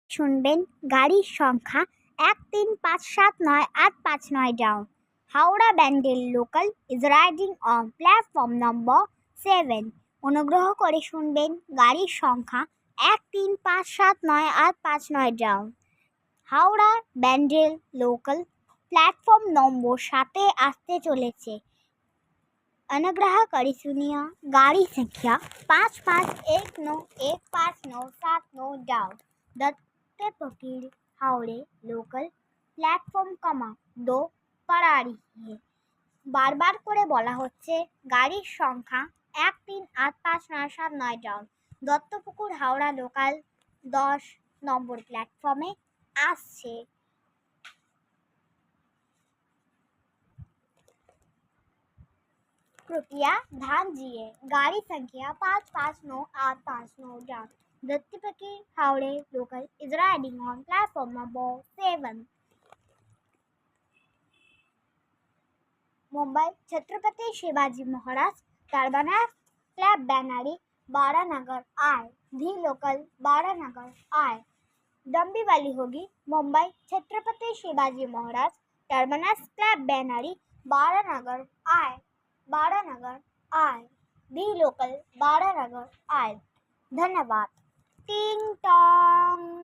শুনবেন গাড়ির সংখ্যা 1357985 down. Howrah Bandel local is riding on platform number 7। অনুগ্রহ করে শুনবেন গাড়ির সংখ্যা 1357985 down. Howrah Bandel local platform number 7 আসতে চলেছে। अनुग्रह করে सुनिए गाड़ी संख्या 55191597 डाउन। दत्त फकीर हावड़े लोकल प्लेटफॉर्म कमा 2 पर आ रही है। বারবার করে বলা হচ্ছে গাড়ির সংখ্যা 1385979 down. Dattapukur Howrah local 10 number প্ল্যাটফর্মে আসছে। कृपया ध्यान दीजिए गाड़ी संख्या 559859 down. Dattapukur Howrah local is riding on platform number 7। Mumbai Chhatrapati Shivaji Maharaj terminus क्लब बैनारी 12 नगर आए। भी लोकल 12 नगर आए। डंबी वाली होगी मुंबई छत्रपति शिवाजी महाराज टर्मिनस क्लब बैनारी 12 नगर आए। 12 नगर आए। भी लोकल 12 नगर आए। धन्यवाद। टिंग टोंग।